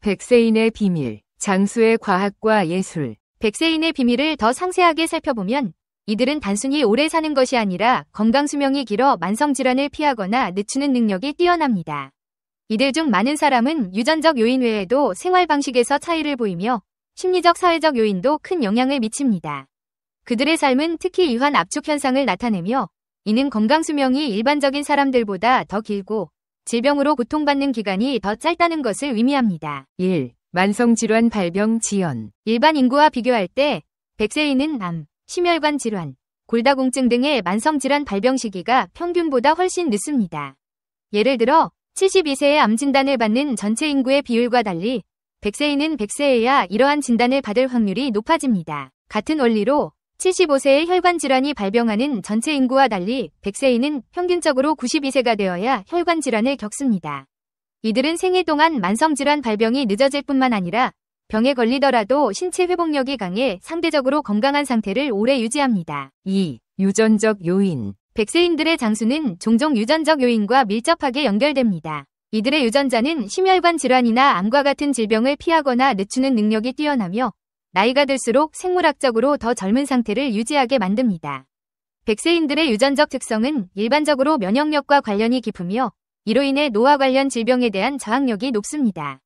백세인의 비밀, 장수의 과학과 예술. 백세인의 비밀을 더 상세하게 살펴보면 이들은 단순히 오래 사는 것이 아니라 건강 수명이 길어 만성질환을 피하거나 늦추는 능력이 뛰어납니다. 이들 중 많은 사람은 유전적 요인 외에도 생활 방식에서 차이를 보이며 심리적 사회적 요인도 큰 영향을 미칩니다. 그들의 삶은 특히 유한 압축 현상을 나타내며 이는 건강 수명이 일반적인 사람들보다 더 길고 질병으로 고통받는 기간이 더 짧다는 것을 의미합니다. 1. 만성질환 발병 지연. 일반 인구와 비교할 때 백세인은 암, 심혈관 질환, 골다공증 등의 만성질환 발병 시기가 평균보다 훨씬 늦습니다. 예를 들어 72세에 암 진단을 받는 전체 인구의 비율과 달리 백세인은 100세에야 이러한 진단을 받을 확률이 높아집니다. 같은 원리로 75세에 혈관 질환이 발병하는 전체 인구와 달리 백세인은 평균적으로 92세가 되어야 혈관 질환을 겪습니다. 이들은 생애 동안 만성질환 발병이 늦어질 뿐만 아니라 병에 걸리더라도 신체 회복력이 강해 상대적으로 건강한 상태를 오래 유지합니다. 2. 유전적 요인. 백세인들의 장수는 종종 유전적 요인과 밀접하게 연결됩니다. 이들의 유전자는 심혈관 질환이나 암과 같은 질병을 피하거나 늦추는 능력이 뛰어나며 나이가 들수록 생물학적으로 더 젊은 상태를 유지하게 만듭니다. 백세인들의 유전적 특성은 일반적으로 면역력과 관련이 깊으며 이로 인해 노화 관련 질병에 대한 저항력이 높습니다.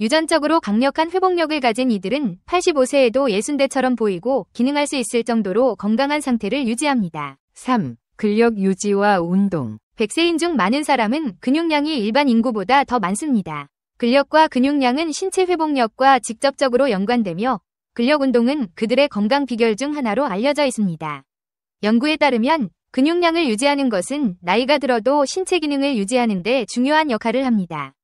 유전적으로 강력한 회복력을 가진 이들은 85세에도 예순대처럼 보이고 기능할 수 있을 정도로 건강한 상태를 유지합니다. 3. 근력 유지와 운동. 백세인 중 많은 사람은 근육량이 일반 인구보다 더 많습니다. 근력과 근육량은 신체 회복력과 직접적으로 연관되며 근력 운동은 그들의 건강 비결 중 하나로 알려져 있습니다. 연구에 따르면 근육량을 유지하는 것은 나이가 들어도 신체 기능을 유지하는 데 중요한 역할을 합니다.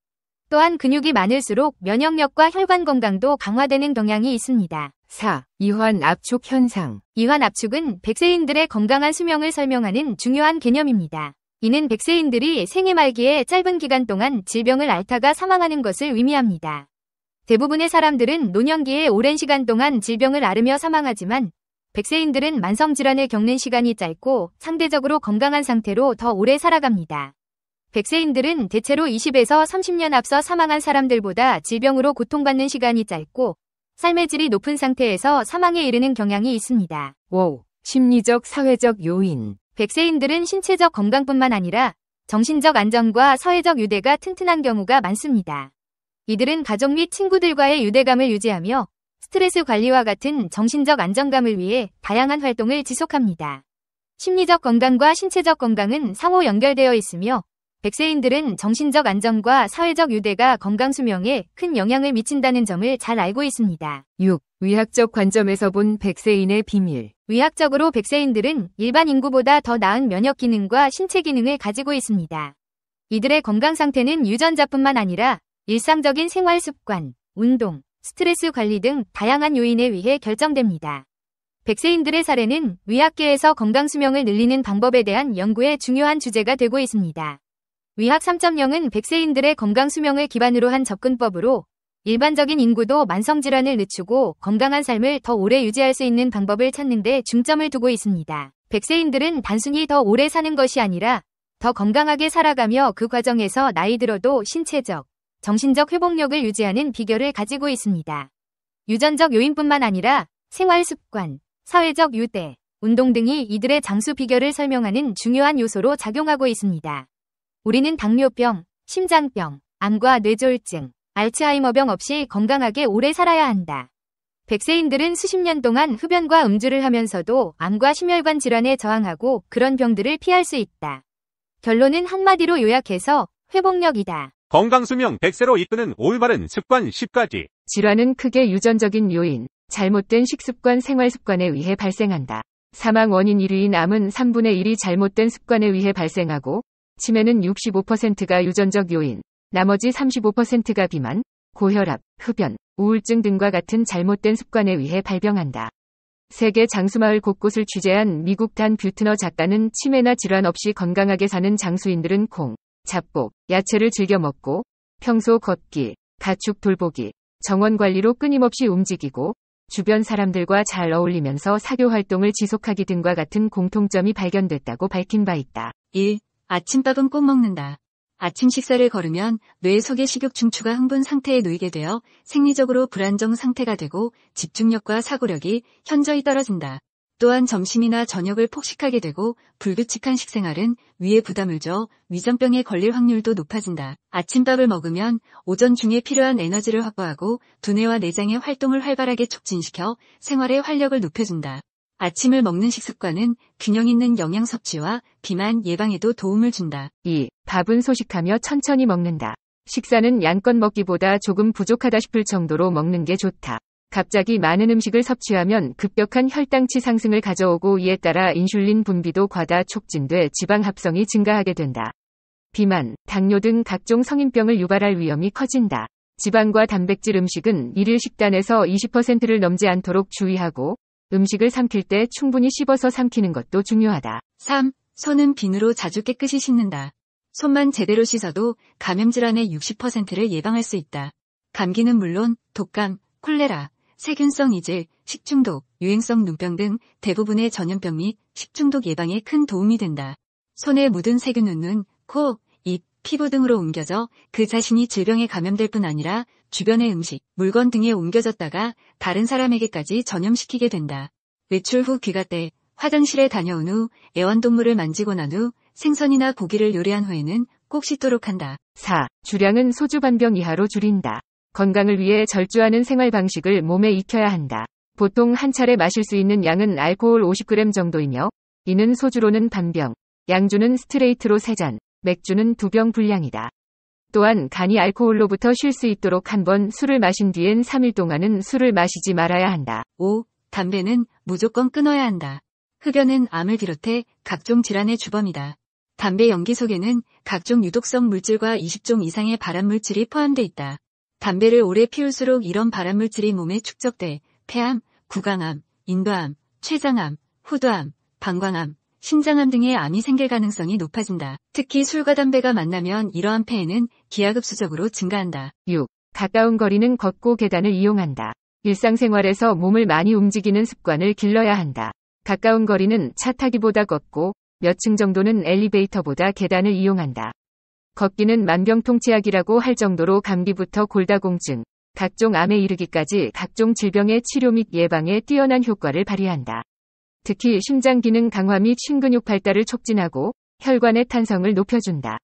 또한 근육이 많을수록 면역력과 혈관 건강도 강화되는 경향이 있습니다. 4. 이완 압축 현상. 이완 압축은 백세인들의 건강한 수명을 설명하는 중요한 개념입니다. 이는 백세인들이 생애 말기에 짧은 기간 동안 질병을 앓다가 사망하는 것을 의미합니다. 대부분의 사람들은 노년기에 오랜 시간 동안 질병을 앓으며 사망하지만 백세인들은 만성질환을 겪는 시간이 짧고 상대적으로 건강한 상태로 더 오래 살아갑니다. 백세인들은 대체로 20에서 30년 앞서 사망한 사람들보다 질병으로 고통받는 시간이 짧고 삶의 질이 높은 상태에서 사망에 이르는 경향이 있습니다. 5. 심리적 사회적 요인. 백세인들은 신체적 건강뿐만 아니라 정신적 안정과 사회적 유대가 튼튼한 경우가 많습니다. 이들은 가족 및 친구들과의 유대감을 유지하며 스트레스 관리와 같은 정신적 안정감을 위해 다양한 활동을 지속합니다. 심리적 건강과 신체적 건강은 상호 연결되어 있으며 백세인들은 정신적 안정과 사회적 유대가 건강 수명에 큰 영향을 미친다는 점을 잘 알고 있습니다. 6. 의학적 관점에서 본 백세인의 비밀. 의학적으로 백세인들은 일반 인구보다 더 나은 면역 기능과 신체 기능을 가지고 있습니다. 이들의 건강 상태는 유전자뿐만 아니라 일상적인 생활 습관, 운동, 스트레스 관리 등 다양한 요인에 의해 결정됩니다. 백세인들의 사례는 의학계에서 건강 수명을 늘리는 방법에 대한 연구의 중요한 주제가 되고 있습니다. 의학 3.0은 백세인들의 건강 수명을 기반으로 한 접근법으로 일반적인 인구도 만성질환을 늦추고 건강한 삶을 더 오래 유지할 수 있는 방법을 찾는 데 중점을 두고 있습니다. 백세인들은 단순히 더 오래 사는 것이 아니라 더 건강하게 살아가며 그 과정에서 나이 들어도 신체적, 정신적 회복력을 유지하는 비결을 가지고 있습니다. 유전적 요인뿐만 아니라 생활 습관, 사회적 유대, 운동 등이 이들의 장수 비결을 설명하는 중요한 요소로 작용하고 있습니다. 우리는 당뇨병, 심장병, 암과 뇌졸중, 알츠하이머병 없이 건강하게 오래 살아야 한다. 백세인들은 수십 년 동안 흡연과 음주를 하면서도 암과 심혈관 질환에 저항하고 그런 병들을 피할 수 있다. 결론은 한마디로 요약해서 회복력이다. 건강수명 100세로 이끄는 올바른 습관 10가지. 질환은 크게 유전적인 요인, 잘못된 식습관 생활습관에 의해 발생한다. 사망 원인 1위인 암은 3분의 1이 잘못된 습관에 의해 발생하고 치매는 65%가 유전적 요인, 나머지 35%가 비만, 고혈압, 흡연, 우울증 등과 같은 잘못된 습관에 의해 발병한다. 세계 장수마을 곳곳을 취재한 미국 단 뷰트너 작가는 치매나 질환 없이 건강하게 사는 장수인들은 콩, 잡곡, 야채를 즐겨 먹고 평소 걷기, 가축 돌보기, 정원 관리로 끊임없이 움직이고 주변 사람들과 잘 어울리면서 사교 활동을 지속하기 등과 같은 공통점이 발견됐다고 밝힌 바 있다. 1. 아침밥은 꼭 먹는다. 아침 식사를 거르면 뇌 속의 식욕 중추가 흥분 상태에 놓이게 되어 생리적으로 불안정 상태가 되고 집중력과 사고력이 현저히 떨어진다. 또한 점심이나 저녁을 폭식하게 되고 불규칙한 식생활은 위에 부담을 줘 위장병에 걸릴 확률도 높아진다. 아침밥을 먹으면 오전 중에 필요한 에너지를 확보하고 두뇌와 내장의 활동을 활발하게 촉진시켜 생활의 활력을 높여준다. 아침을 먹는 식습관은 균형 있는 영양 섭취와 비만 예방에도 도움을 준다. 2. 밥은 소식하며 천천히 먹는다. 식사는 양껏 먹기보다 조금 부족하다 싶을 정도로 먹는 게 좋다. 갑자기 많은 음식을 섭취하면 급격한 혈당치 상승을 가져오고 이에 따라 인슐린 분비도 과다 촉진돼 지방 합성이 증가하게 된다. 비만, 당뇨 등 각종 성인병을 유발할 위험이 커진다. 지방과 단백질 음식은 일일 식단에서 20%를 넘지 않도록 주의하고 음식을 삼킬 때 충분히 씹어서 삼키는 것도 중요하다. 3. 손은 비누로 자주 깨끗이 씻는다. 손만 제대로 씻어도 감염 질환의 60%를 예방할 수 있다. 감기는 물론 독감, 콜레라, 세균성 이질, 식중독, 유행성 눈병 등 대부분의 전염병 및 식중독 예방에 큰 도움이 된다. 손에 묻은 세균은 눈, 코, 입, 피부 등으로 옮겨져 그 자신이 질병에 감염될 뿐 아니라 주변의 음식, 물건 등에 옮겨졌다가 다른 사람에게까지 전염시키게 된다. 외출 후 귀가 때, 화장실에 다녀온 후, 애완동물을 만지고 난 후, 생선이나 고기를 요리한 후에는 꼭 씻도록 한다. 4. 주량은 소주 반병 이하로 줄인다. 건강을 위해 절주하는 생활 방식을 몸에 익혀야 한다. 보통 한 차례 마실 수 있는 양은 알코올 50g 정도이며, 이는 소주로는 반병, 양주는 스트레이트로 3잔, 맥주는 2병 분량이다. 또한 간이 알코올로부터 쉴 수 있도록 한번 술을 마신 뒤엔 3일 동안은 술을 마시지 말아야 한다. 5. 담배는 무조건 끊어야 한다. 흡연은 암을 비롯해 각종 질환의 주범이다. 담배 연기 속에는 각종 유독성 물질과 20종 이상의 발암물질이 포함돼 있다. 담배를 오래 피울수록 이런 발암물질이 몸에 축적돼 폐암, 구강암, 인도암, 췌장암, 후두암, 방광암, 신장암 등의 암이 생길 가능성이 높아진다. 특히 술과 담배가 만나면 이러한 폐해는 기하급수적으로 증가한다. 6. 가까운 거리는 걷고 계단을 이용한다. 일상생활에서 몸을 많이 움직이는 습관을 길러야 한다. 가까운 거리는 차 타기보다 걷고 몇 층 정도는 엘리베이터보다 계단을 이용한다. 걷기는 만병통치약이라고 할 정도로 감기부터 골다공증, 각종 암에 이르기까지 각종 질병의 치료 및 예방에 뛰어난 효과를 발휘한다. 특히 심장 기능 강화 및 신근육 발달을 촉진하고 혈관의 탄성을 높여준다.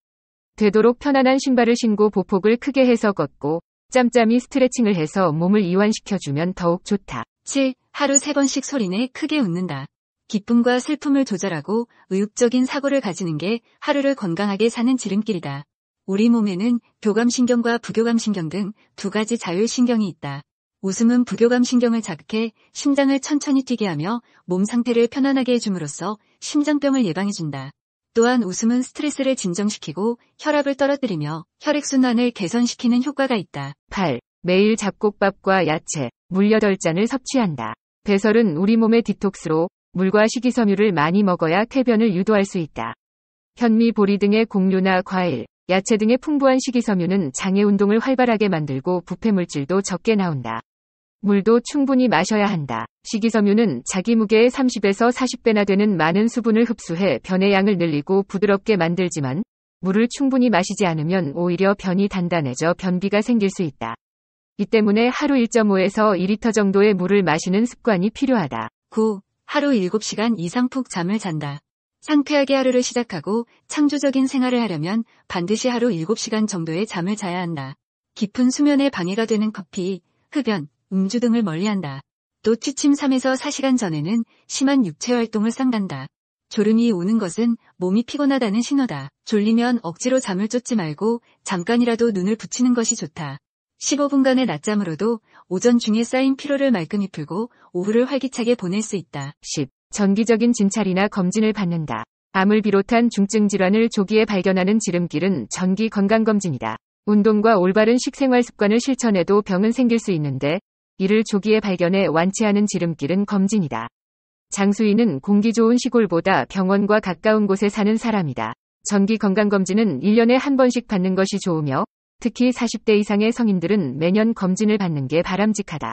되도록 편안한 신발을 신고 보폭을 크게 해서 걷고 짬짬이 스트레칭을 해서 몸을 이완시켜주면 더욱 좋다. 7. 하루 3번씩 소리내 크게 웃는다. 기쁨과 슬픔을 조절하고 의욕적인 사고를 가지는 게 하루를 건강하게 사는 지름길이다. 우리 몸에는 교감신경과 부교감신경 등 2가지 자율신경이 있다. 웃음은 부교감신경을 자극해 심장을 천천히 뛰게 하며 몸 상태를 편안하게 해줌으로써 심장병을 예방해준다. 또한 웃음은 스트레스를 진정시키고 혈압을 떨어뜨리며 혈액순환을 개선시키는 효과가 있다. 8. 매일 잡곡밥과 야채, 물 8잔을 섭취한다. 배설은 우리 몸의 디톡스로 물과 식이섬유를 많이 먹어야 쾌변을 유도할 수 있다. 현미, 보리 등의 곡류나 과일, 야채 등의 풍부한 식이섬유는 장의 운동을 활발하게 만들고 부패물질도 적게 나온다. 물도 충분히 마셔야 한다. 식이섬유는 자기 무게의 30에서 40배나 되는 많은 수분을 흡수해 변의 양을 늘리고 부드럽게 만들지만 물을 충분히 마시지 않으면 오히려 변이 단단해져 변비가 생길 수 있다. 이 때문에 하루 1.5에서 2리터 정도의 물을 마시는 습관이 필요하다. 9. 하루 7시간 이상 푹 잠을 잔다. 상쾌하게 하루를 시작하고 창조적인 생활을 하려면 반드시 하루 7시간 정도의 잠을 자야 한다. 깊은 수면에 방해가 되는 커피, 흡연, 음주 등을 멀리한다. 또 취침 3에서 4시간 전에는 심한 육체 활동을 삼간다. 졸음이 오는 것은 몸이 피곤하다는 신호다. 졸리면 억지로 잠을 쫓지 말고 잠깐이라도 눈을 붙이는 것이 좋다. 15분간의 낮잠으로도 오전 중에 쌓인 피로를 말끔히 풀고 오후를 활기차게 보낼 수 있다. 10. 정기적인 진찰이나 검진을 받는다. 암을 비롯한 중증 질환을 조기에 발견하는 지름길은 정기 건강검진이다. 운동과 올바른 식생활 습관을 실천해도 병은 생길 수 있는데 이를 조기에 발견해 완치하는 지름길은 검진이다. 장수인은 공기 좋은 시골보다 병원과 가까운 곳에 사는 사람이다. 정기 건강검진은 1년에 한 번씩 받는 것이 좋으며 특히 40대 이상의 성인들은 매년 검진을 받는 게 바람직하다.